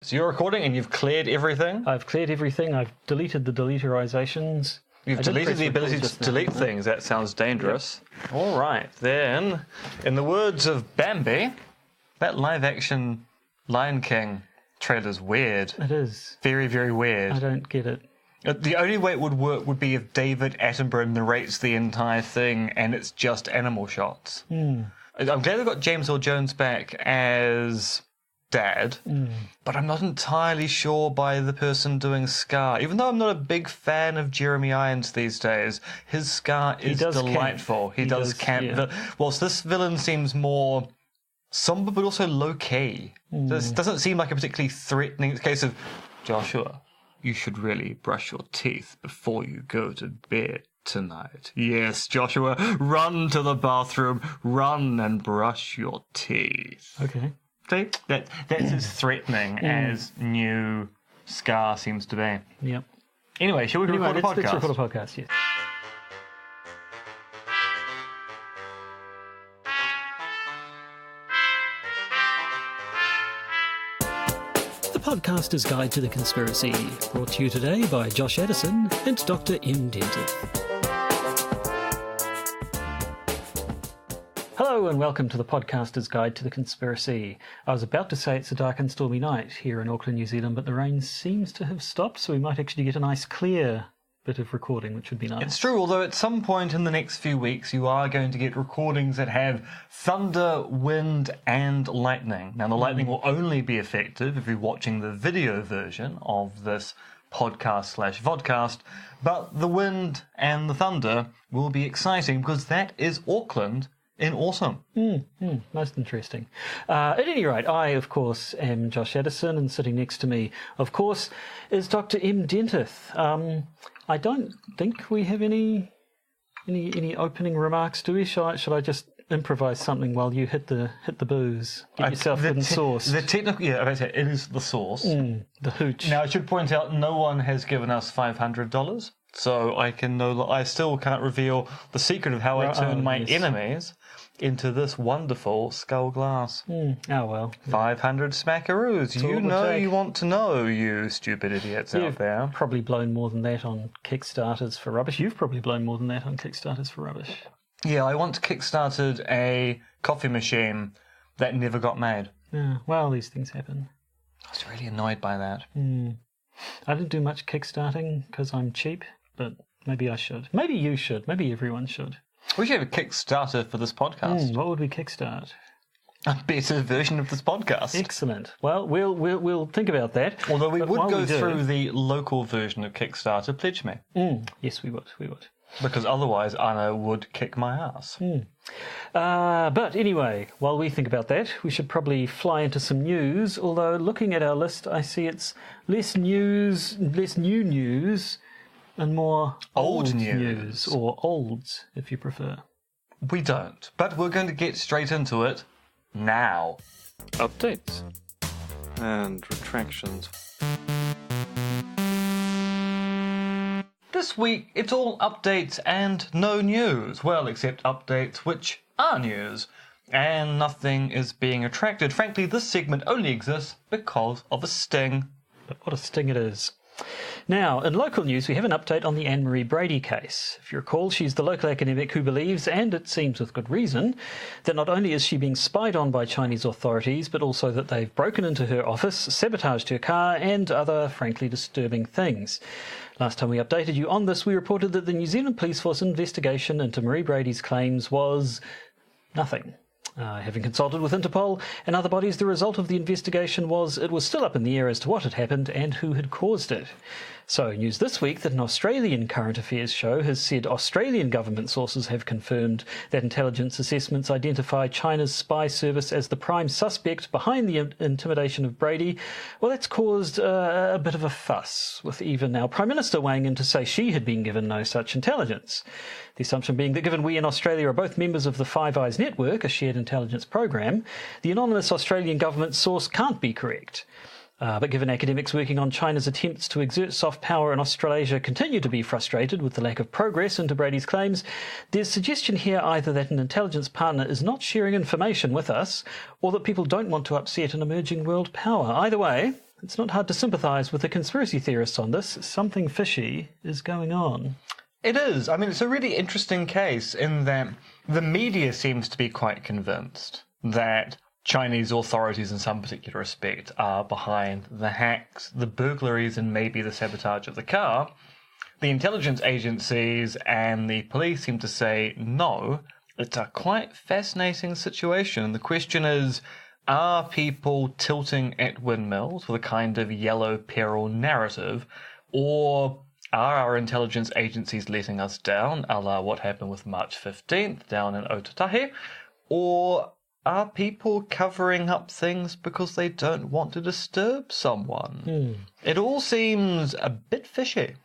So you're recording and you've cleared everything? I've cleared everything. I've deleted the deleterizations. You've deleted the ability to delete things. That sounds dangerous. Yep. All right, then, in the words of Bambi, that live-action Lion King trailer's weird. It is. Very, very weird. I don't get it. The only way it would work would be if David Attenborough narrates the entire thing and it's just animal shots. I'm glad they got James Earl Jones back as Dad, but I'm not entirely sure by the person doing Scar. Even though I'm not a big fan of Jeremy Irons these days, his Scar is delightful. He does camp. Yeah. Whilst this villain seems more somber but also low-key. This doesn't seem like a particularly threatening... It's a case of, Joshua, you should really brush your teeth before you go to bed tonight. Yes, Joshua, run to the bathroom, run and brush your teeth. Okay. See? That's as threatening as new Scar seems to be. Yep. Anyway, shall we record a podcast? Let's record a podcast, yes. The Podcaster's Guide to the Conspiracy, brought to you today by Josh Addison and Dr. M. Dentith. Hello and welcome to the Podcaster's Guide to the Conspiracy. I was about to say it's a dark and stormy night here in Auckland, New Zealand, but the rain seems to have stopped, so we might actually get a nice clear bit of recording, which would be nice. It's true, although at some point in the next few weeks you are going to get recordings that have thunder, wind and lightning. Now the lightning will only be effective if you're watching the video version of this podcast/vodcast, but the wind and the thunder will be exciting because that is Auckland in autumn. Most interesting. At any rate, I, of course, am Josh Addison, and sitting next to me, of course, is Dr. M. Dentith. I don't think we have any opening remarks, do we? Should I just improvise something while you hit the booze? Get yourself good and sauce. The technical, it is the sauce. The hooch. Now, I should point out, no one has given us $500, so I still can't reveal the secret of how I turn my enemies into this wonderful skull glass. Oh, well. 500 smackaroos. You want to know, you stupid idiots out there. You've probably blown more than that on Kickstarters for rubbish. You've probably blown more than that on Kickstarters for rubbish. Yeah, I once kickstarted a coffee machine that never got made. Yeah, well, these things happen. I was really annoyed by that. I didn't do much kickstarting because I'm cheap, but maybe I should. Maybe you should. Maybe everyone should. We should have a Kickstarter for this podcast. What would we kickstart? A better version of this podcast. Excellent. Well, we'll think about that. Although we would go through the local version of Kickstarter. Pledge me. Yes, we would. Because otherwise Anna would kick my ass. But anyway, while we think about that, we should probably fly into some news. Although looking at our list, I see it's less new news, and more old news, or olds, if you prefer. We don't, but we're going to get straight into it now. Updates and retractions. This week, it's all updates and no news. Well, except updates which are news. And nothing is being retracted. Frankly, this segment only exists because of a sting. But what a sting it is. Now, in local news, we have an update on the Anne-Marie Brady case. If you recall, she's the local academic who believes, and it seems with good reason, that not only is she being spied on by Chinese authorities, but also that they've broken into her office, sabotaged her car, and other, frankly, disturbing things. Last time we updated you on this, we reported that the New Zealand Police Force investigation into Marie Brady's claims was nothing. Having consulted with Interpol and other bodies, the result of the investigation was it was still up in the air as to what had happened and who had caused it. So, news this week that an Australian current affairs show has said Australian government sources have confirmed that intelligence assessments identify China's spy service as the prime suspect behind the intimidation of Brady. Well, that's caused a bit of a fuss, with even our Prime Minister weighing in to say she had been given no such intelligence. The assumption being that given we in Australia are both members of the Five Eyes Network, a shared intelligence program, the anonymous Australian government source can't be correct. But given academics working on China's attempts to exert soft power in Australasia continue to be frustrated with the lack of progress into Brady's claims, there's suggestion here either that an intelligence partner is not sharing information with us, or that people don't want to upset an emerging world power. Either way, it's not hard to sympathise with the conspiracy theorists on this. Something fishy is going on. It is. I mean, it's a really interesting case in that the media seems to be quite convinced that Chinese authorities in some particular respect are behind the hacks, the burglaries, and maybe the sabotage of the car. The intelligence agencies and the police seem to say no. It's a quite fascinating situation. The question is, are people tilting at windmills with a kind of yellow peril narrative, or are our intelligence agencies letting us down, a la what happened with March 15th down in Otautahi, or are people covering up things because they don't want to disturb someone? It all seems a bit fishy.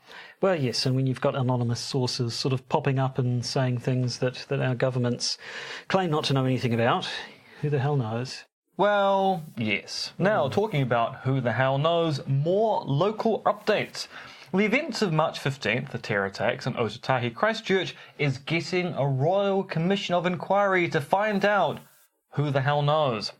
Well, yes, and when you've got anonymous sources sort of popping up and saying things that our governments claim not to know anything about, who the hell knows? Well, yes. Now, talking about who the hell knows, more local updates. The events of March 15th, the terror attacks in Otautahi, Christchurch, is getting a Royal Commission of Inquiry to find out who the hell knows.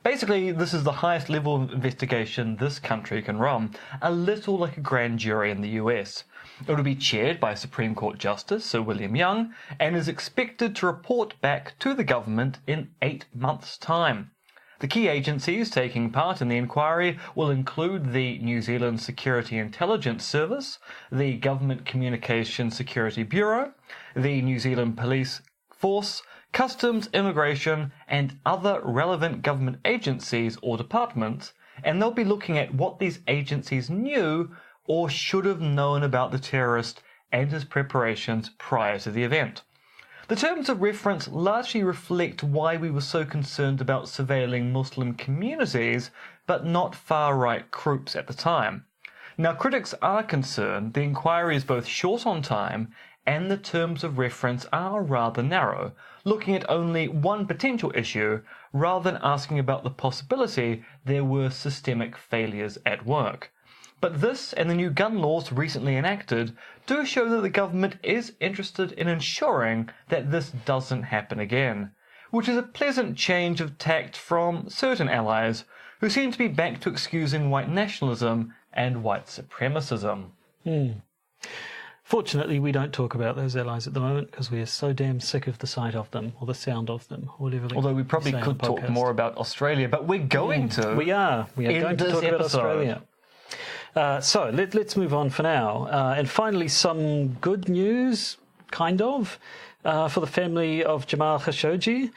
Basically, this is the highest level of investigation this country can run, a little like a grand jury in the US. It will be chaired by Supreme Court Justice Sir William Young and is expected to report back to the government in 8 months' time. The key agencies taking part in the inquiry will include the New Zealand Security Intelligence Service, the Government Communications Security Bureau, the New Zealand Police Force, Customs, Immigration, and other relevant government agencies or departments, and they'll be looking at what these agencies knew or should have known about the terrorist and his preparations prior to the event. The terms of reference largely reflect why we were so concerned about surveilling Muslim communities, but not far-right groups at the time. Now, critics are concerned the inquiry is both short on time and the terms of reference are rather narrow, looking at only one potential issue rather than asking about the possibility there were systemic failures at work. But this and the new gun laws recently enacted do show that the government is interested in ensuring that this doesn't happen again, which is a pleasant change of tact from certain allies who seem to be back to excusing white nationalism and white supremacism. Fortunately, we don't talk about those allies at the moment because we are so damn sick of the sight of them or the sound of them, or whatever. Although we probably could talk more about Australia, but we're going to. We are going to talk about Australia. So let's move on for now. And finally, some good news, kind of, for the family of Jamal Khashoggi.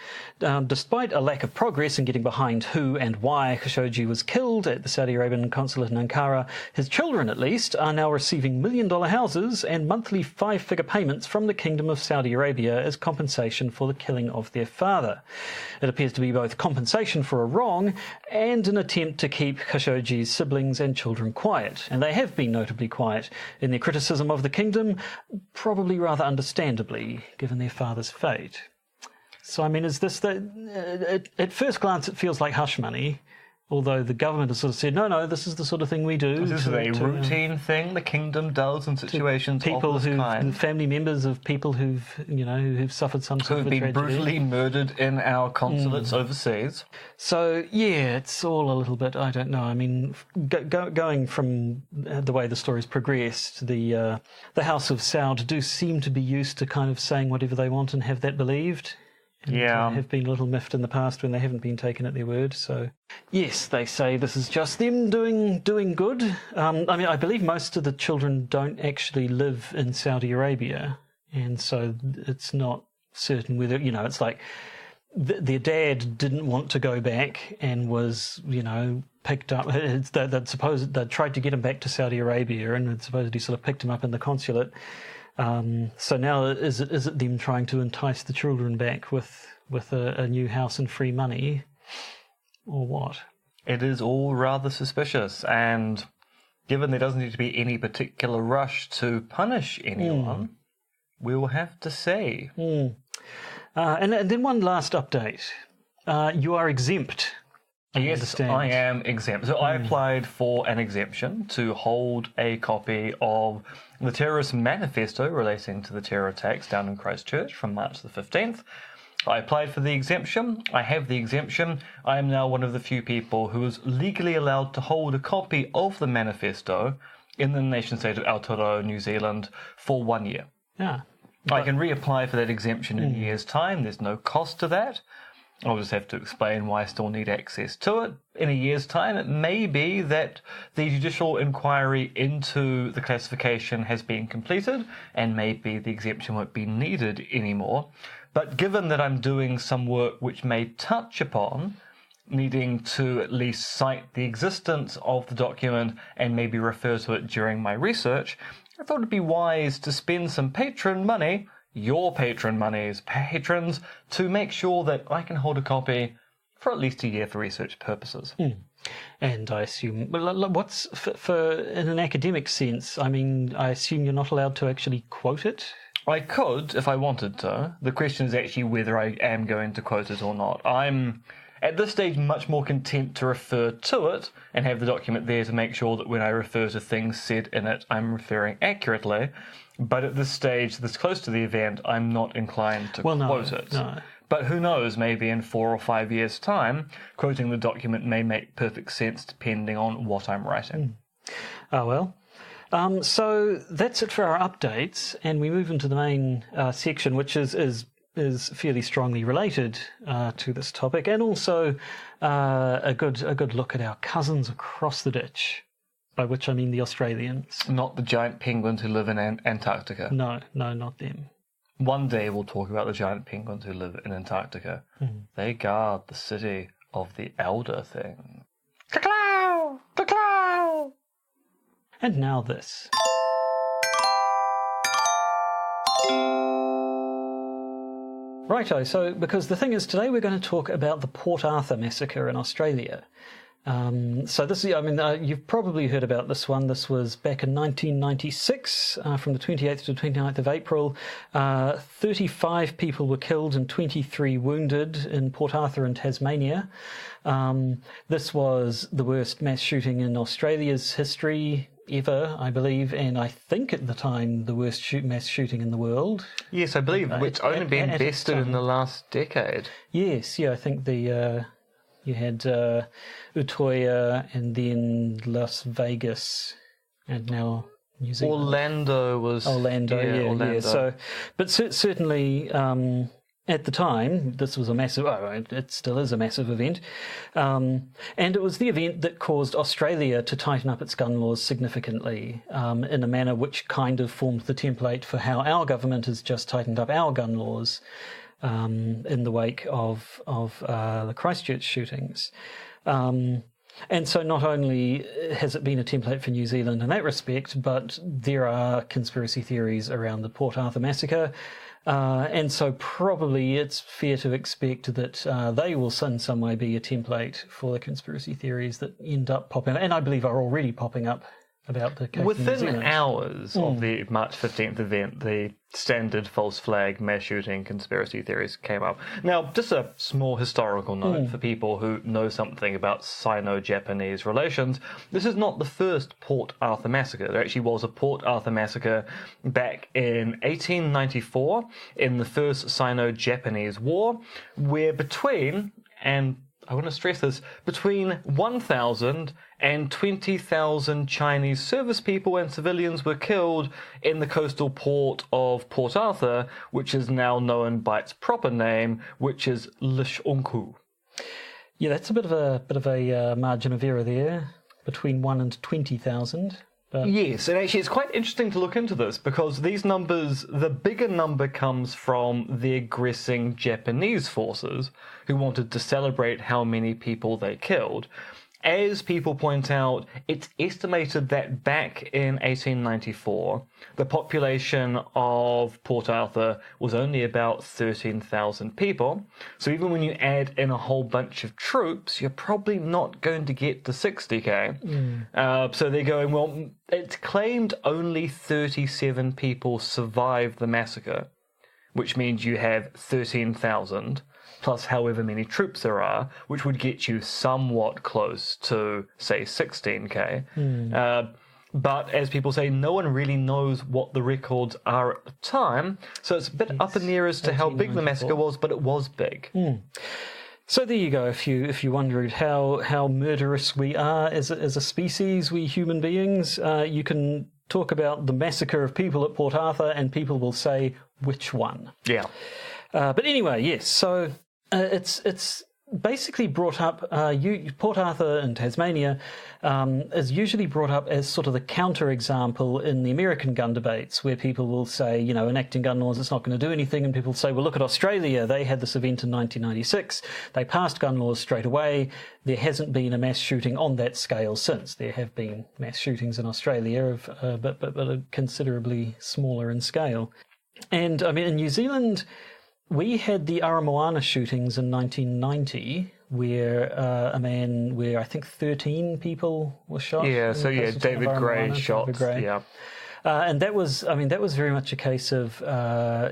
Despite a lack of progress in getting behind who and why Khashoggi was killed at the Saudi Arabian consulate in Ankara, his children, at least, are now receiving million-dollar houses and monthly 5-figure payments from the Kingdom of Saudi Arabia as compensation for the killing of their father. It appears to be both compensation for a wrong and an attempt to keep Khashoggi's siblings and children quiet. And they have been notably quiet in their criticism of the kingdom, probably rather understandably, given their father's fate. So, I mean, is this at first glance it feels like hush money, although the government has sort of said, no, this is the sort of thing we do. This is a routine thing the kingdom does in situations people of this kind. Family members of people who've suffered some sort of a tragedy. Who've been brutally murdered in our consulates overseas. So, yeah, it's all a little bit, I don't know. I mean, going from the way the story's progressed, the House of Saud do seem to be used to kind of saying whatever they want and have that believed. And have been a little miffed in the past when they haven't been taken at their word. So, yes, they say this is just them doing good. I mean, I believe most of the children don't actually live in Saudi Arabia, and so it's not certain whether, it's like their dad didn't want to go back and was, picked up. They'd tried to get him back to Saudi Arabia and had supposedly sort of picked him up in the consulate. So now is it them trying to entice the children back with a new house and free money, or what? It is all rather suspicious, and given there doesn't need to be any particular rush to punish anyone, we will have to see. And then one last update. You are exempt. Yes, I am exempt. So I applied for an exemption to hold a copy of the terrorist manifesto relating to the terror attacks down in Christchurch from March the 15th. I applied for the exemption. I have the exemption. I am now one of the few people who is legally allowed to hold a copy of the manifesto in the nation-state of Aotearoa, New Zealand, for 1 year. Yeah. I can reapply for that exemption in a year's time. There's no cost to that. I'll just have to explain why I still need access to it. In a year's time, it may be that the judicial inquiry into the classification has been completed, and maybe the exemption won't be needed anymore. But given that I'm doing some work which may touch upon needing to at least cite the existence of the document and maybe refer to it during my research, I thought it'd be wise to spend some patron money, your patron monies, patrons, to make sure that I can hold a copy for at least a year for research purposes. And I assume, what's for in an academic sense? I mean, I assume you're not allowed to actually quote it. I could if I wanted to. The question is actually whether I am going to quote it or not. I'm at this stage much more content to refer to it and have the document there to make sure that when I refer to things said in it, I'm referring accurately. But at this stage, this close to the event, I'm not inclined to quote it. No. But who knows, maybe in 4 or 5 years' time, quoting the document may make perfect sense depending on what I'm writing. Oh, well. So that's it for our updates, and we move into the main section, which is fairly strongly related to this topic, and also a good look at our cousins across the ditch, by which I mean the Australians. Not the giant penguins who live in Antarctica. No, not them. One day we'll talk about the giant penguins who live in Antarctica. They guard the city of the Elder Thing. Ka-clow! Ka-clow! And now this. Righto, so because the thing is, today we're going to talk about the Port Arthur Massacre in Australia. So this is, you've probably heard about this one. This was back in 1996, from the 28th to 29th of April. 35 people were killed and 23 wounded in Port Arthur in Tasmania. This was the worst mass shooting in Australia's history ever, I believe, and I think at the time the worst mass shooting in the world. Yes, I believe it's only been bested in the last decade. Yes, yeah, I think you had Utoya and then Las Vegas and now New Zealand. Orlando. Yeah. So, but certainly at the time, this was a massive, it still is a massive event. And it was the event that caused Australia to tighten up its gun laws significantly in a manner which kind of formed the template for how our government has just tightened up our gun laws in the wake of the Christchurch shootings. And so not only has it been a template for New Zealand in that respect, but there are conspiracy theories around the Port Arthur Massacre. And so probably it's fair to expect that they will in some way be a template for the conspiracy theories that end up popping up, and I believe are already popping up about the case within in New Zealand. hours of the March 15th event, the standard false flag mass shooting conspiracy theories came up. Now, just a small historical note for people who know something about Sino-Japanese relations. This is not the first Port Arthur Massacre. There actually was a Port Arthur Massacre back in 1894 in the First Sino-Japanese War, where between, and I want to stress this, between 1,000 and 20,000 Chinese service people and civilians were killed in the coastal port of Port Arthur, which is now known by its proper name, which is Lishonku. Yeah, that's a bit of a margin of error there, between 1 and 20,000. Yes, and actually it's quite interesting to look into this because these numbers, the bigger number comes from the aggressing Japanese forces who wanted to celebrate how many people they killed. As people point out, it's estimated that back in 1894, the population of Port Arthur was only about 13,000 people. So even when you add in a whole bunch of troops, you're probably not going to get to 60k. So they're going, well, it's claimed only 37 people survived the massacre, which means you have 13,000. Plus however many troops there are, which would get you somewhat close to, say, 16k. But as people say, no one really knows what the records are at the time, so it's a bit up in the air as to how big the massacre was, but it was big. So there you go. If you wondered how murderous we are as a species, we human beings, you can talk about the massacre of people at Port Arthur, and people will say which one. Yeah. But anyway, yes. So it's basically brought up. Port Arthur in Tasmania is usually brought up as sort of the counterexample in the American gun debates, where people will say, enacting gun laws, it's not going to do anything, and people say, well, look at Australia. They had this event in 1996. They passed gun laws straight away. There hasn't been a mass shooting on that scale since. There have been mass shootings in Australia, but considerably smaller in scale. And I mean, in New Zealand, we had the Aramoana shootings in 1990, where I think 13 people were shot. Yeah, so yeah, David Gray shot. Yeah. And that was very much a case of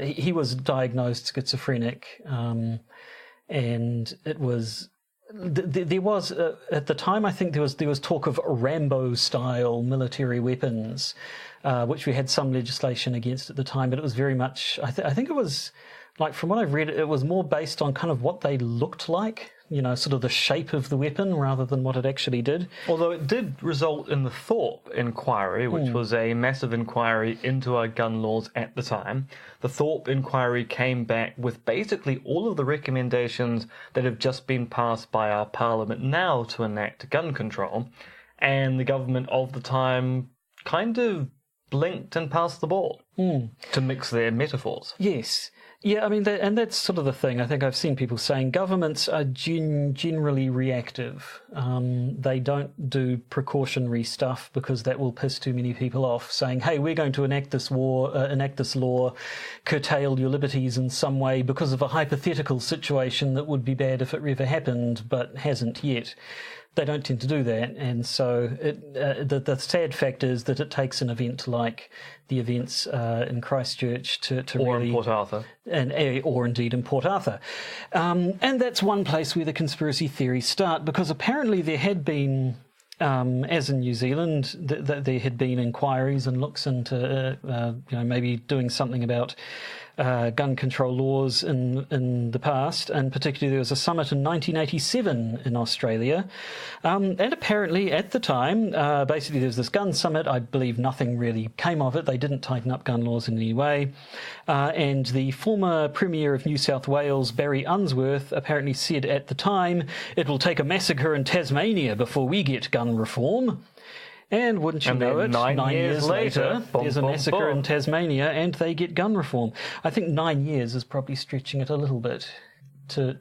he was diagnosed schizophrenic, and it was. There was at the time, I think there was talk of Rambo-style military weapons, which we had some legislation against at the time, but it was very much. I think it was. Like, from what I've read, it was more based on kind of what they looked like, sort of the shape of the weapon rather than what it actually did. Although it did result in the Thorpe inquiry, which was a massive inquiry into our gun laws at the time. The Thorpe inquiry came back with basically all of the recommendations that have just been passed by our parliament now to enact gun control. And the government of the time kind of blinked and passed the ball, to mix their metaphors. Yes. Yeah, I mean, and that's sort of the thing. I think I've seen people saying governments are generally reactive. They don't do precautionary stuff because that will piss too many people off, saying, hey, we're going to enact this law, curtail your liberties in some way because of a hypothetical situation that would be bad if it ever happened, but hasn't yet. They don't tend to do that, and so the sad fact is that it takes an event like the events in Christchurch to or really... in Port Arthur. Or indeed in Port Arthur. And that's one place where the conspiracy theories start, because apparently there had been, as in New Zealand, there had been inquiries and looks into maybe doing something about gun control laws in the past, and particularly there was a summit in 1987 in Australia, and apparently at the time, basically there was this gun summit. I believe nothing really came of it. They didn't tighten up gun laws in any way, and the former Premier of New South Wales, Barry Unsworth, apparently said at the time, it will take a massacre in Tasmania before we get gun reform. And wouldn't you know it, 9 years later, there's a massacre in Tasmania and they get gun reform. I think 9 years is probably stretching it a little bit to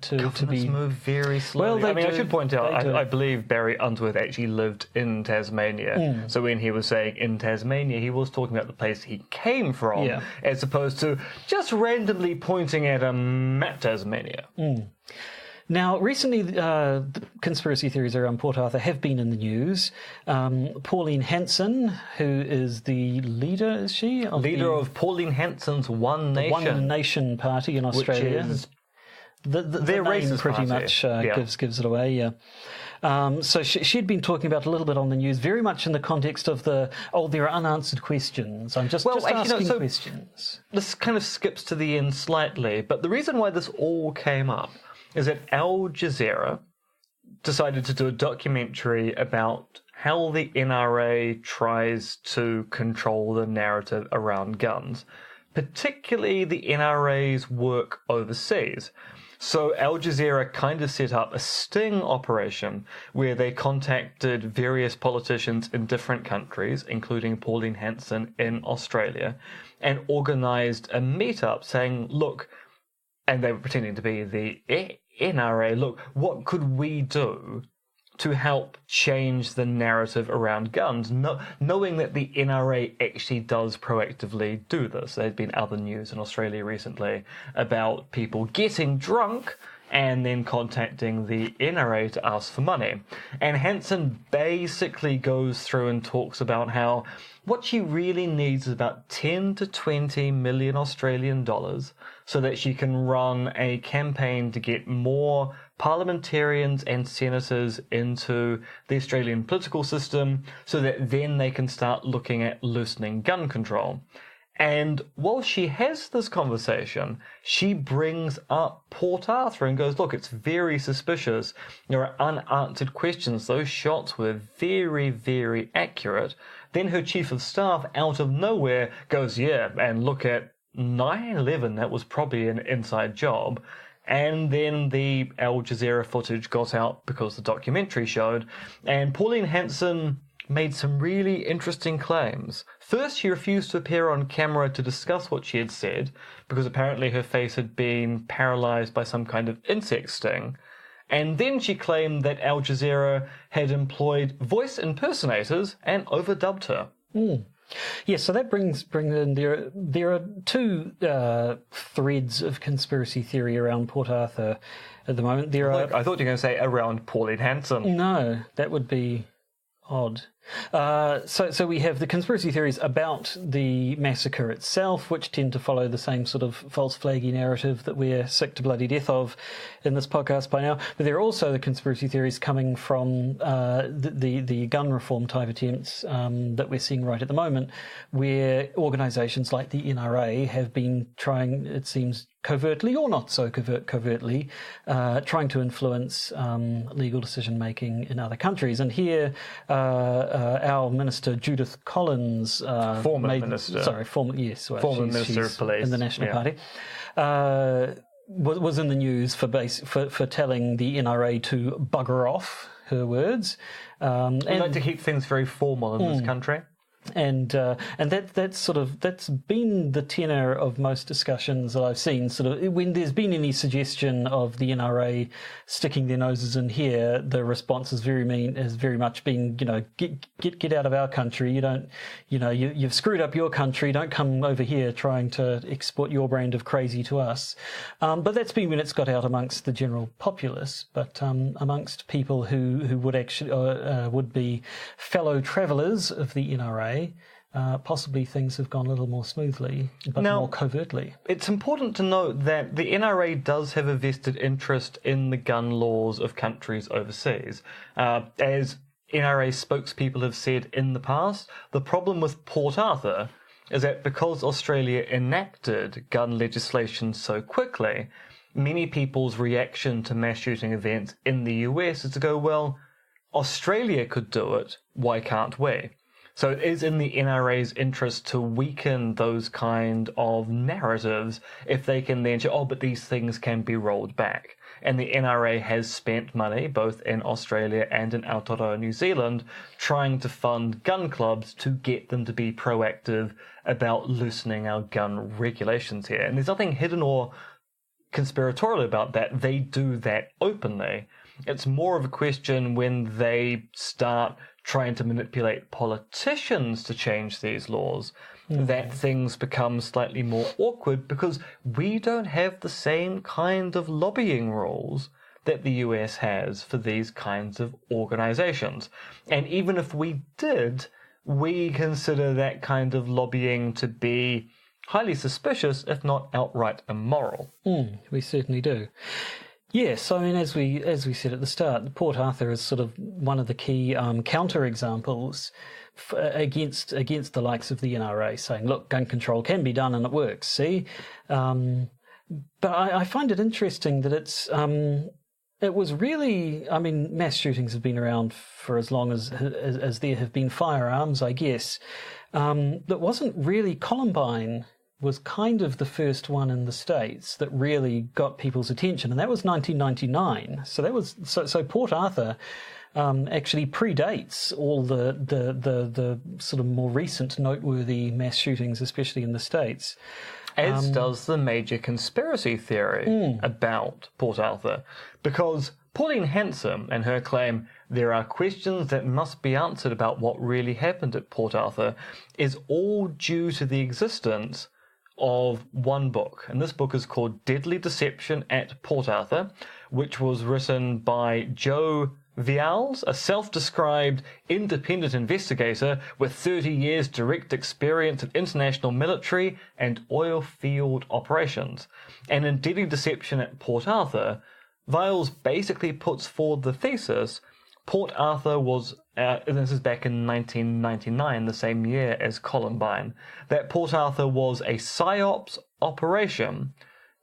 be... move very slowly. Well, I should point out, I believe Barry Unsworth actually lived in Tasmania. So when he was saying in Tasmania, he was talking about the place he came from, as opposed to just randomly pointing at a map Tasmania. Now, recently, the conspiracy theories around Port Arthur have been in the news. Pauline Hanson, who is the leader, is she? Of Pauline Hanson's One Nation. One Nation party in Australia. Which is their name pretty much gives it away, yeah. So she'd been talking about a little bit on the news, very much in the context of there are unanswered questions. I'm just asking questions. This kind of skips to the end slightly, but the reason why this all came up is that Al Jazeera decided to do a documentary about how the NRA tries to control the narrative around guns, particularly the NRA's work overseas. So Al Jazeera kind of set up a sting operation where they contacted various politicians in different countries, including Pauline Hanson in Australia, and organised a meetup saying, look, and they were pretending to be the NRA, look, what could we do to help change the narrative around guns, knowing that the NRA actually does proactively do this. There's been other news in Australia recently about people getting drunk and then contacting the NRA to ask for money. And Hanson basically goes through and talks about how what she really needs is about 10 to 20 million Australian dollars so that she can run a campaign to get more parliamentarians and senators into the Australian political system so that then they can start looking at loosening gun control. And while she has this conversation, she brings up Port Arthur and goes, look, it's very suspicious. There are unanswered questions. Those shots were very, very accurate. Then her chief of staff, out of nowhere, goes, yeah, and look at 9/11. That was probably an inside job. And then the Al Jazeera footage got out because the documentary showed. And Pauline Hanson made some really interesting claims. First, she refused to appear on camera to discuss what she had said, because apparently her face had been paralysed by some kind of insect sting. And then she claimed that Al Jazeera had employed voice impersonators and overdubbed her. Yes, so that brings in there are two threads of conspiracy theory around Port Arthur at the moment. I thought you were going to say around Pauline Hanson. No, that would be odd. So we have the conspiracy theories about the massacre itself, which tend to follow the same sort of false flaggy narrative that we're sick to bloody death of in this podcast by now. But there are also the conspiracy theories coming from the gun reform type attempts that we're seeing right at the moment, where organisations like the NRA have been trying, it seems, covertly or not so covertly, trying to influence legal decision-making in other countries. And here, our Minister Judith Collins... former Minister of Police. In the National Party. Was in the news for telling the NRA to bugger off, her words. We like to keep things very formal in this country. And that's been the tenor of most discussions that I've seen. Sort of when there's been any suggestion of the NRA sticking their noses in here, the response has very much been, get out of our country. You've screwed up your country. Don't come over here trying to export your brand of crazy to us. But that's been when it's got out amongst the general populace. But amongst people who would actually would be fellow travellers of the NRA. Possibly things have gone a little more smoothly, but more covertly. It's important to note that the NRA does have a vested interest in the gun laws of countries overseas. As NRA spokespeople have said in the past, the problem with Port Arthur is that because Australia enacted gun legislation so quickly, many people's reaction to mass shooting events in the US is to go, well, Australia could do it, why can't we? So it is in the NRA's interest to weaken those kind of narratives if they can then say, but these things can be rolled back. And the NRA has spent money, both in Australia and in Aotearoa, New Zealand, trying to fund gun clubs to get them to be proactive about loosening our gun regulations here. And there's nothing hidden or conspiratorial about that. They do that openly. It's more of a question when they start trying to manipulate politicians to change these laws, that things become slightly more awkward because we don't have the same kind of lobbying rules that the US has for these kinds of organizations. And even if we did, we consider that kind of lobbying to be highly suspicious, if not outright immoral. We certainly do. Yes, I mean, as we said at the start, Port Arthur is sort of one of the key counter-examples against the likes of the NRA, saying, look, gun control can be done and it works, see? But I find it interesting that it was really, I mean, mass shootings have been around for as long as there have been firearms, I guess. That wasn't really Columbine was kind of the first one in the States that really got people's attention, and that was 1999. So that was so Port Arthur actually predates all the sort of more recent noteworthy mass shootings, especially in the States. As does the major conspiracy theory about Port Arthur, because Pauline Hanson and her claim there are questions that must be answered about what really happened at Port Arthur is all due to the existence of one book, and this book is called Deadly Deception at Port Arthur, which was written by Joe Vials, a self-described independent investigator with 30 years direct experience in international military and oil field operations. And in Deadly Deception at Port Arthur, Viles basically puts forward the thesis Port Arthur was, and this is back in 1999, the same year as Columbine, that Port Arthur was a PSYOPs operation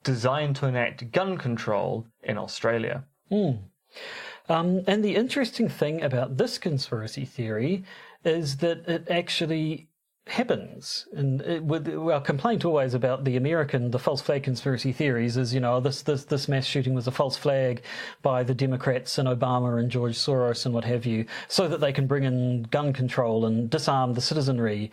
designed to enact gun control in Australia. And the interesting thing about this conspiracy theory is that it actually happens. And our complaint always about the false flag conspiracy theories is, this mass shooting was a false flag by the Democrats and Obama and George Soros and what have you, so that they can bring in gun control and disarm the citizenry.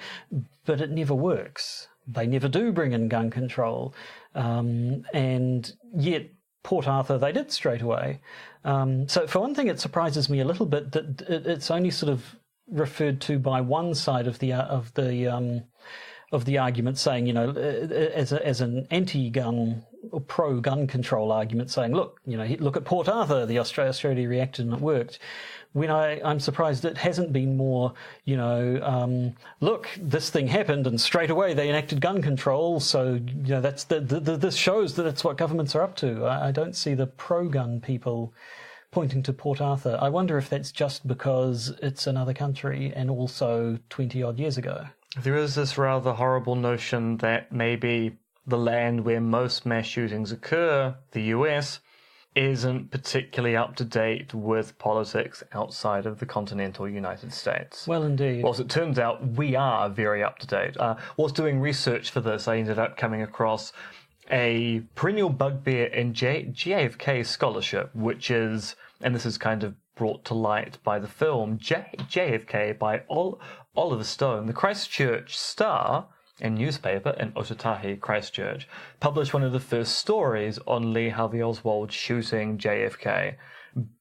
But it never works. They never do bring in gun control. And yet Port Arthur, they did straight away. So for one thing, it surprises me a little bit that it's only sort of referred to by one side of the argument, saying, as an anti-gun or pro-gun control argument, saying, look at Port Arthur, the Australia reacted and it worked. When I'm surprised it hasn't been more, look, this thing happened and straight away they enacted gun control. So, that's this shows that that's what governments are up to. I don't see the pro-gun people pointing to Port Arthur. I wonder if that's just because it's another country and also 20-odd years ago. There is this rather horrible notion that maybe the land where most mass shootings occur, the US, isn't particularly up to date with politics outside of the continental United States. Well, indeed. Well, as it turns out, we are very up to date. Whilst doing research for this, I ended up coming across a perennial bugbear in JFK scholarship, which is, and this is kind of brought to light by the film JFK by Oliver Stone, the Christchurch Star and newspaper in Otautahi, Christchurch, published one of the first stories on Lee Harvey Oswald shooting JFK,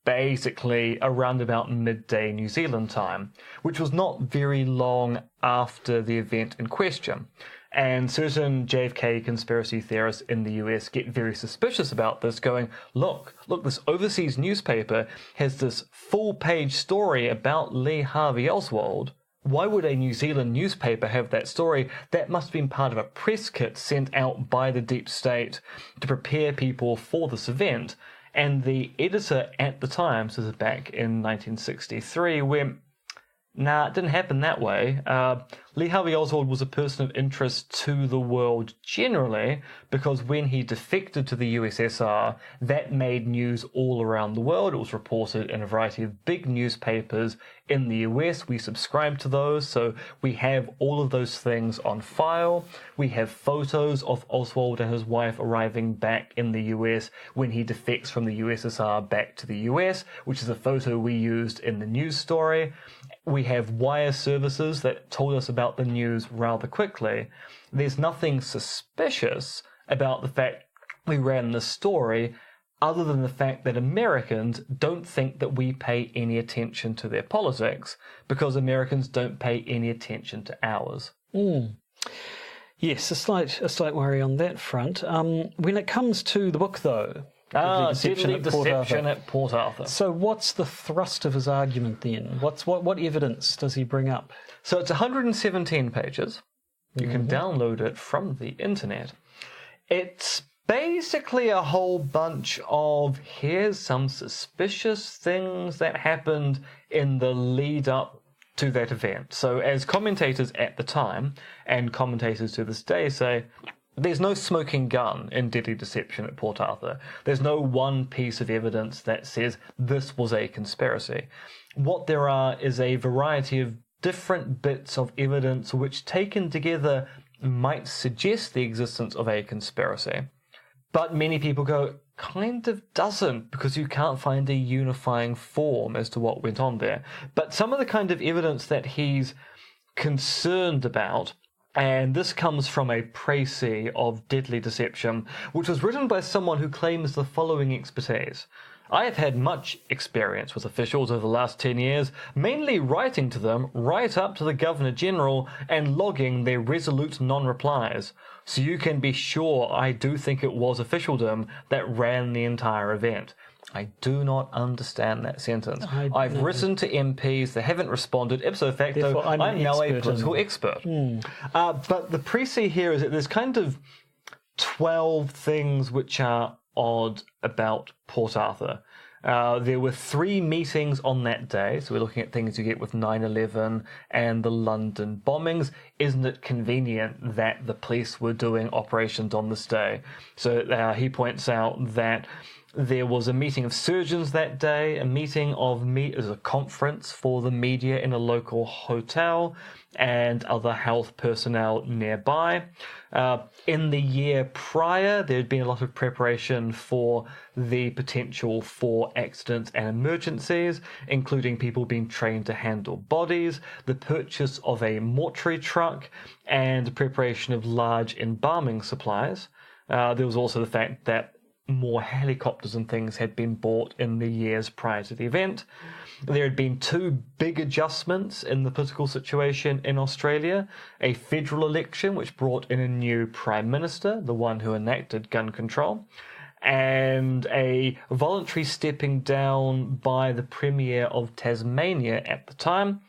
basically around about midday New Zealand time, which was not very long after the event in question. And certain JFK conspiracy theorists in the US get very suspicious about this, going, look, this overseas newspaper has this full-page story about Lee Harvey Oswald. Why would a New Zealand newspaper have that story? That must have been part of a press kit sent out by the deep state to prepare people for this event. And the editor at the time, so this is back in 1963, went, nah, it didn't happen that way. Lee Harvey Oswald was a person of interest to the world generally, because when he defected to the USSR, that made news all around the world. It was reported in a variety of big newspapers in the US. We subscribe to those, so we have all of those things on file. We have photos of Oswald and his wife arriving back in the US when he defects from the USSR back to the US, which is a photo we used in the news story. We have wire services that told us about the news rather quickly. There's nothing suspicious about the fact we ran this story, other than the fact that Americans don't think that we pay any attention to their politics, because Americans don't pay any attention to ours. Yes, a slight worry on that front. When it comes to the book, though, Deadly Deception at Port Arthur. So what's the thrust of his argument then? What evidence does he bring up? So it's 117 pages. You can download it from the internet. It's basically a whole bunch of, here's some suspicious things that happened in the lead up to that event. So as commentators at the time, and commentators to this day say, there's no smoking gun in Deadly Deception at Port Arthur. There's no one piece of evidence that says this was a conspiracy. What there are is a variety of different bits of evidence which, taken together, might suggest the existence of a conspiracy. But many people go, kind of doesn't, because you can't find a unifying form as to what went on there. But some of the kind of evidence that he's concerned about, and this comes from a précis of Deadly Deception, which was written by someone who claims the following expertise. I have had much experience with officials over the last 10 years, mainly writing to them right up to the Governor-General and logging their resolute non-replies. So you can be sure I do think it was officialdom that ran the entire event. I do not understand that sentence. I've written to MPs, they haven't responded. Ipso facto, Therefore, I'm now a political expert. But the précis here is that there's kind of 12 things which are odd about Port Arthur. There were 3 meetings on that day, so we're looking at things you get with 9/11 and the London bombings. Isn't it convenient that the police were doing operations on this day? So he points out that there was a meeting of surgeons that day, a meeting of a conference for the media in a local hotel, and other health personnel nearby. In the year prior, there had been a lot of preparation for the potential for accidents and emergencies, including people being trained to handle bodies, the purchase of a mortuary truck, and preparation of large embalming supplies. There was also the fact that more helicopters and things had been bought in the years prior to the event. There had been 2 big adjustments in the political situation in Australia. A federal election, which brought in a new Prime Minister, the one who enacted gun control, and a voluntary stepping down by the Premier of Tasmania at the time.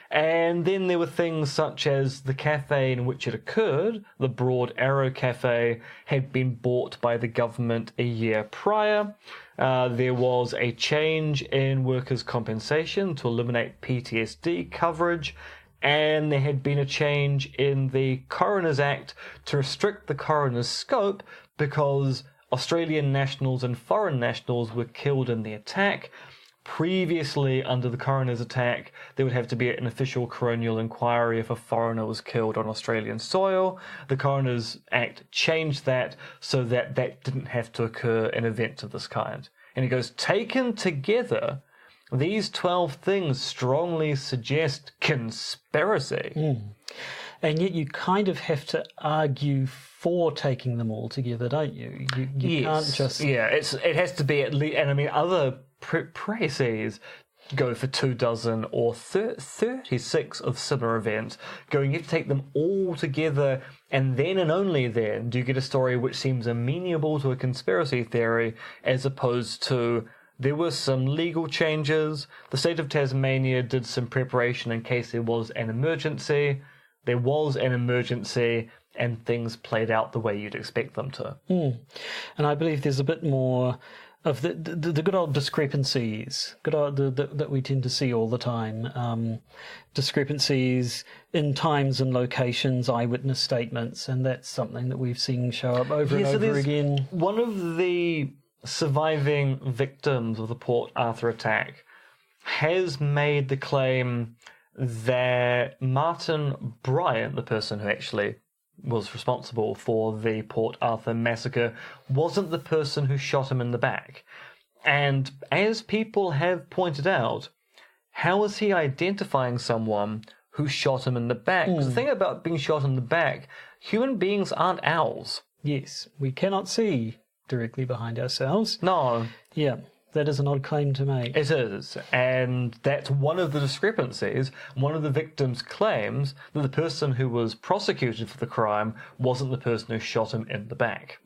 And then there were things such as the cafe in which it occurred, the Broad Arrow Cafe, had been bought by the government a year prior. There was a change in workers' compensation to eliminate PTSD coverage, and there had been a change in the Coroner's Act to restrict the coroner's scope because Australian nationals and foreign nationals were killed in the attack. Previously, under the coroner's attack, there would have to be an official coronial inquiry if a foreigner was killed on Australian soil. The Coroner's Act changed that so that that didn't have to occur in events of this kind. And he goes, taken together, these 12 things strongly suggest conspiracy. And yet you kind of have to argue for taking them all together, don't you? You can't just... Yeah, it has to be at least... And I mean, other précis go for 24 or 36 of similar events. You have to take them all together, and then and only then do you get a story which seems amenable to a conspiracy theory, as opposed to... There were some legal changes. The state of Tasmania did some preparation in case there was an emergency. There was an emergency, and things played out the way you'd expect them to. And I believe there's a bit more of the good old discrepancies that we tend to see all the time. Discrepancies in times and locations, eyewitness statements, and that's something that we've seen show up over and over again. One of the surviving victims of the Port Arthur attack has made the claim that Martin Bryant, the person who actually was responsible for the Port Arthur Massacre, wasn't the person who shot him in the back. And as people have pointed out, how is he identifying someone who shot him in the back? Because the thing about being shot in the back, human beings aren't owls. Yes, we cannot see directly behind ourselves. No. Yeah. That is an odd claim to make. It is, and that's one of the discrepancies. One of the victims claims that the person who was prosecuted for the crime wasn't the person who shot him in the back.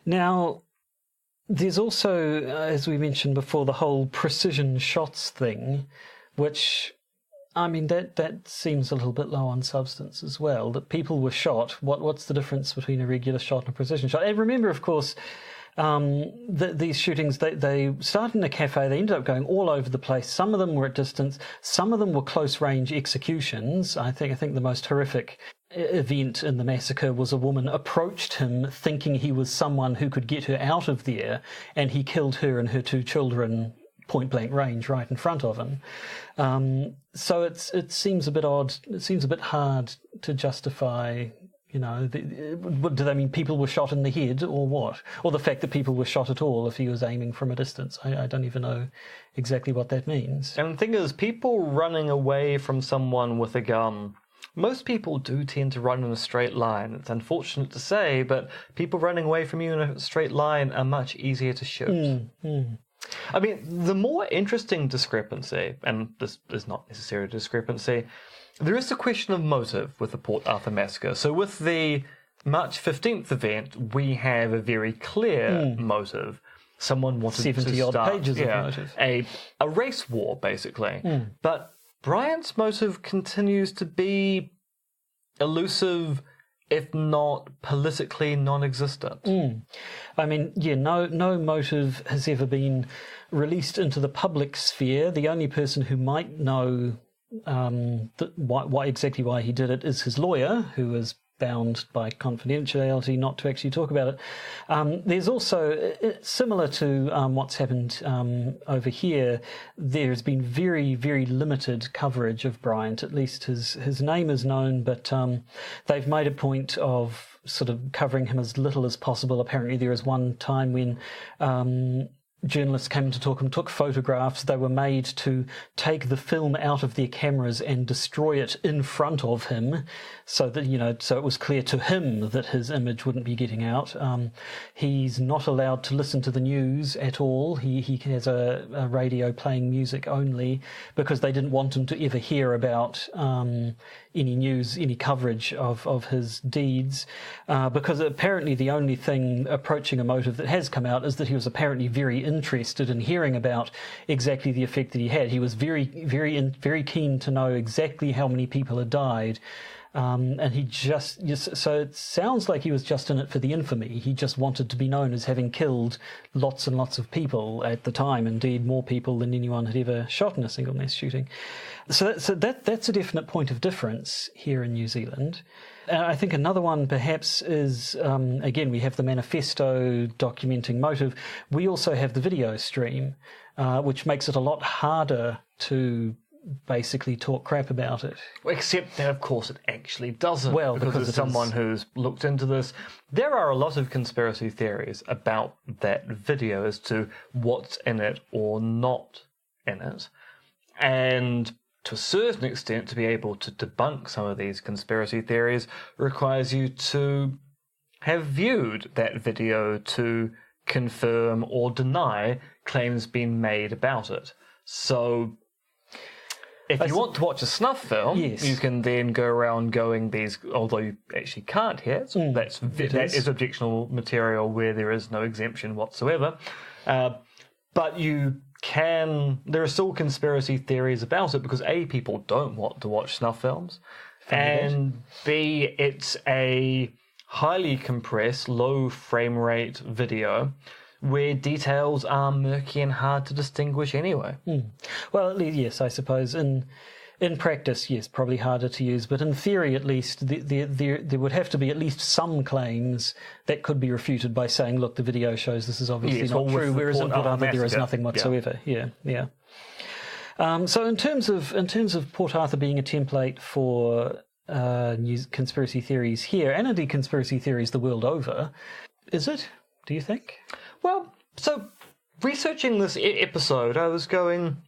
Now, there's also, as we mentioned before, the whole precision shots thing, which, I mean, that seems a little bit low on substance as well, that people were shot. What's the difference between a regular shot and a precision shot? And remember, of course... these shootings, they started in a cafe, they ended up going all over the place. Some of them were at distance, some of them were close-range executions. I think the most horrific event in the massacre was a woman approached him thinking he was someone who could get her out of there, and he killed her and her 2 children point-blank range right in front of him. So it seems a bit odd, it seems a bit hard to justify... You know, do they mean people were shot in the head or what? Or the fact that people were shot at all if he was aiming from a distance? I don't even know exactly what that means. And the thing is, people running away from someone with a gun, most people do tend to run in a straight line. It's unfortunate to say, but people running away from you in a straight line are much easier to shoot. I mean, the more interesting discrepancy, and this is not necessarily a discrepancy, there is the question of motive with the Port Arthur Massacre. So with the March 15th event, we have a very clear motive. Someone wanted 70 to odd start pages of motive. a race war, basically. But Bryant's motive continues to be elusive if not politically non-existent. I mean, no motive has ever been released into the public sphere. The only person who might know why he did it is his lawyer, who is bound by confidentiality not to actually talk about it. There's also, similar to what's happened over here, there's been very, very limited coverage of Bryant. At least his name is known, but they've made a point of sort of covering him as little as possible. Apparently there is one time when journalists came to talk and took photographs. They were made to take the film out of their cameras and destroy it in front of him, so that so it was clear to him that his image wouldn't be getting out. He's not allowed to listen to the news at all. He has a radio playing music only, because they didn't want him to ever hear about any news, any coverage of his deeds, because apparently the only thing approaching a motive that has come out is that he was apparently very interested in hearing about exactly the effect that he had. He was very, very, very keen to know exactly how many people had died. And he so it sounds like he was just in it for the infamy. He just wanted to be known as having killed lots and lots of people at the time, indeed more people than anyone had ever shot in a single mass shooting. So that's a definite point of difference here in New Zealand. I think another one perhaps is, again, we have the manifesto documenting motive. We also have the video stream, which makes it a lot harder to basically talk crap about it. Except that, of course, it actually doesn't. Well, because as someone who's looked into this, there are a lot of conspiracy theories about that video as to what's in it or not in it. And to a certain extent, to be able to debunk some of these conspiracy theories requires you to have viewed that video to confirm or deny claims being made about it. So if you want to watch a snuff film, yes, you can then go around going these, although you actually can't here, so that is objectionable material where there is no exemption whatsoever. But you can, there are still conspiracy theories about it because A, people don't want to watch snuff films, and B, it's a highly compressed, low frame rate video where details are murky and hard to distinguish anyway. Well, yes, I suppose in practice, yes, probably harder to use, but in theory, at least, there would have to be at least some claims that could be refuted by saying, look, the video shows this is obviously not true, whereas in Port Arthur there is nothing whatsoever. Yeah. So in terms of Port Arthur being a template for conspiracy theories here, and indeed conspiracy theories the world over, is it, do you think? Well, so researching this episode, I was going,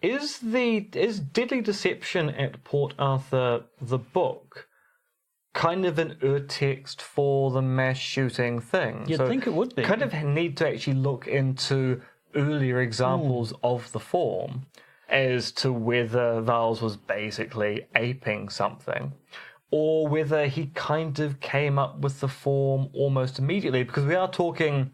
is Deadly Deception at Port Arthur the book kind of an urtext for the mass shooting thing? You'd think it would be. Kind of need to actually look into earlier examples of the form as to whether Vowles was basically aping something, or whether he kind of came up with the form almost immediately, because we are talking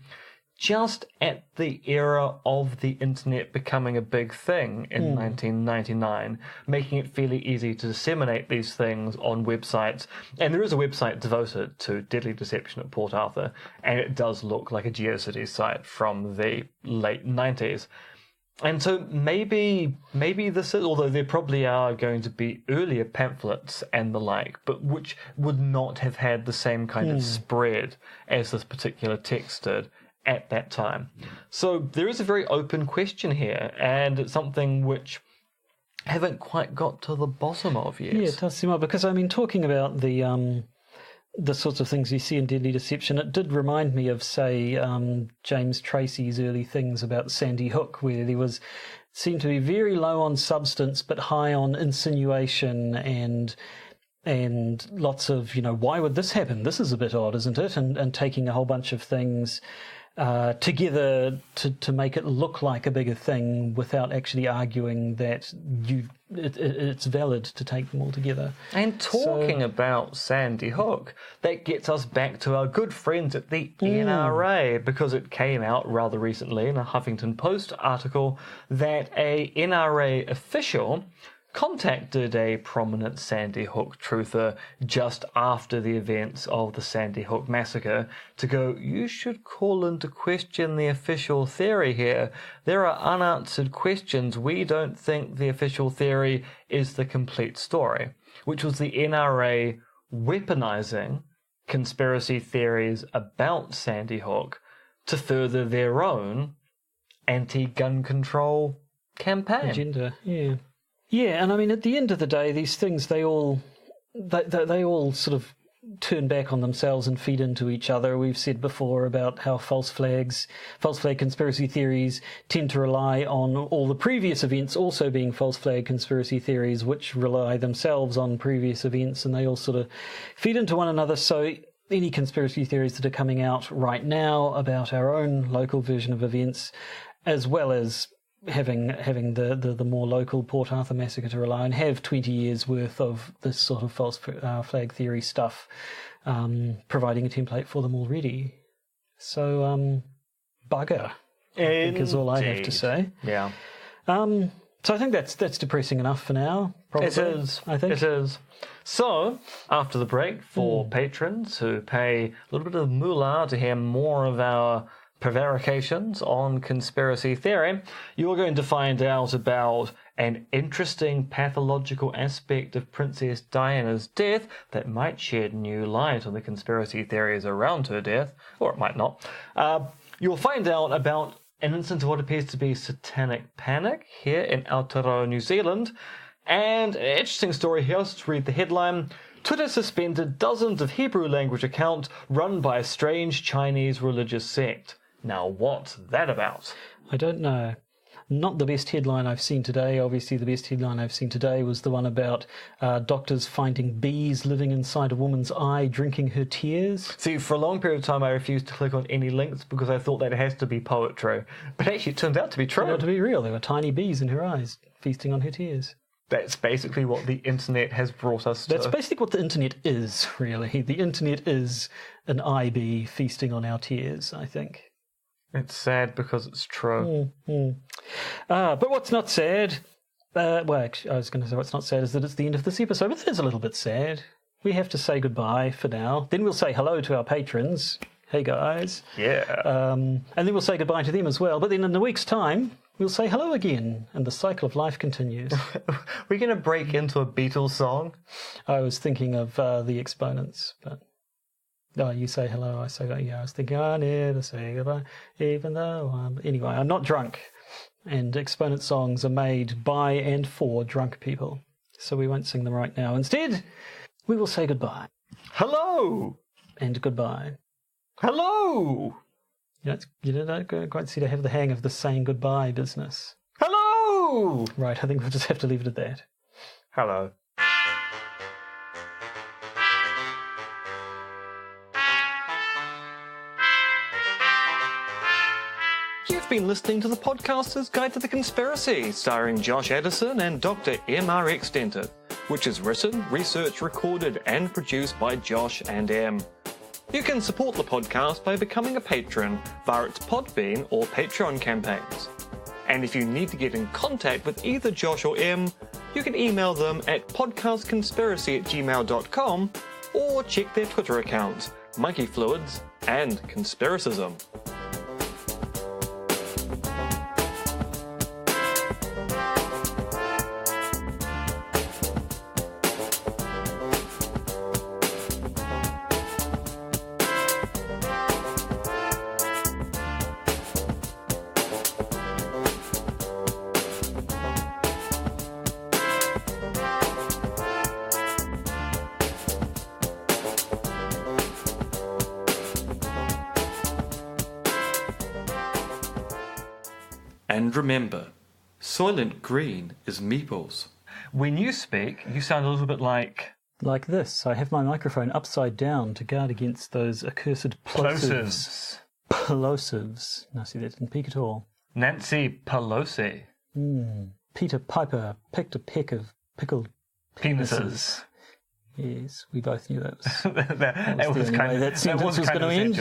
just at the era of the internet becoming a big thing in 1999, making it fairly easy to disseminate these things on websites. And there is a website devoted to Deadly Deception at Port Arthur, and it does look like a GeoCities site from the late 90s. And so maybe this is, although there probably are going to be earlier pamphlets and the like, but which would not have had the same kind of spread as this particular text did at that time. So there is a very open question here, and it's something which I haven't quite got to the bottom of yet. Yeah, it does seem odd, because I mean, talking about the sorts of things you see in Deadly Deception, it did remind me of, say, James Tracy's early things about Sandy Hook, where there seemed to be very low on substance but high on insinuation and lots of, why would this happen? This is a bit odd, isn't it? And taking a whole bunch of things together to make it look like a bigger thing without actually arguing that it's valid to take them all together. And talking about Sandy Hook, that gets us back to our good friends at the NRA, because it came out rather recently in a Huffington Post article that a NRA official contacted a prominent Sandy Hook truther just after the events of the Sandy Hook Massacre to go, you should call into question the official theory here. There are unanswered questions. We don't think the official theory is the complete story, which was the NRA weaponizing conspiracy theories about Sandy Hook to further their own anti-gun control campaign. Agenda, yeah. Yeah, and I mean, at the end of the day, these things, they all sort of turn back on themselves and feed into each other. We've said before about how false flag conspiracy theories tend to rely on all the previous events also being false flag conspiracy theories, which rely themselves on previous events, and they all sort of feed into one another. So any conspiracy theories that are coming out right now about our own local version of events, as well as having the more local Port Arthur Massacre to rely on, have 20 years worth of this sort of false flag theory stuff, providing a template for them already. So, bugger, I think is all I have to say. Yeah. So I think that's depressing enough for now. Probably, It is. I think. It is. So, after the break, for patrons who pay a little bit of moolah to hear more of our prevarications on conspiracy theory, you're going to find out about an interesting pathological aspect of Princess Diana's death that might shed new light on the conspiracy theories around her death, or it might not. You'll find out about an instance of what appears to be satanic panic here in Aotearoa, New Zealand, and an interesting story here. Let's read the headline. Twitter suspended dozens of Hebrew language accounts run by a strange Chinese religious sect. Now, what's that about? I don't know. Not the best headline I've seen today. Obviously, the best headline I've seen today was the one about doctors finding bees living inside a woman's eye, drinking her tears. See, for a long period of time, I refused to click on any links because I thought that it has to be poetry. But actually, it turned out to be true. Turned out to be real. There were tiny bees in her eyes, feasting on her tears. That's basically what the internet has brought us to. That's basically what the internet is, really. The internet is an eye bee feasting on our tears, I think. It's sad because it's true. But what's not sad, well, actually, I was going to say what's not sad is that it's the end of this episode, but it is a little bit sad. We have to say goodbye for now. Then we'll say hello to our patrons. Hey, guys. Yeah. And then we'll say goodbye to them as well. But then in a week's time, we'll say hello again, and the cycle of life continues. We're going to break into a Beatles song. I was thinking of the Exponents, but... Oh, you say hello, I say, yeah, I was thinking, I need to say goodbye, even though I'm... Anyway, I'm not drunk, and Exponent songs are made by and for drunk people, so we won't sing them right now. Instead, we will say goodbye. Hello! And goodbye. Hello! You don't quite seem to have the hang of the saying goodbye business. Hello! Right, I think we'll just have to leave it at that. Hello. You've been listening to the Podcaster's Guide to the Conspiracy, starring Josh Addison and Dr. MRX Denton, which is written, researched, recorded, and produced by Josh and M. You can support the podcast by becoming a patron via its Podbean or Patreon campaigns. And if you need to get in contact with either Josh or M, you can email them at podcastconspiracy@gmail.com or check their Twitter accounts, Monkey Fluids and Conspiracism. And remember, Soylent Green is meeples. When you speak, you sound a little bit like... Like this. I have my microphone upside down to guard against those accursed plosives. Plosives. No, see, that didn't peak at all. Nancy Pelosi. Peter Piper picked a peck of pickled penises. Yes, we both knew that was, that was the only way that sentence was going to end.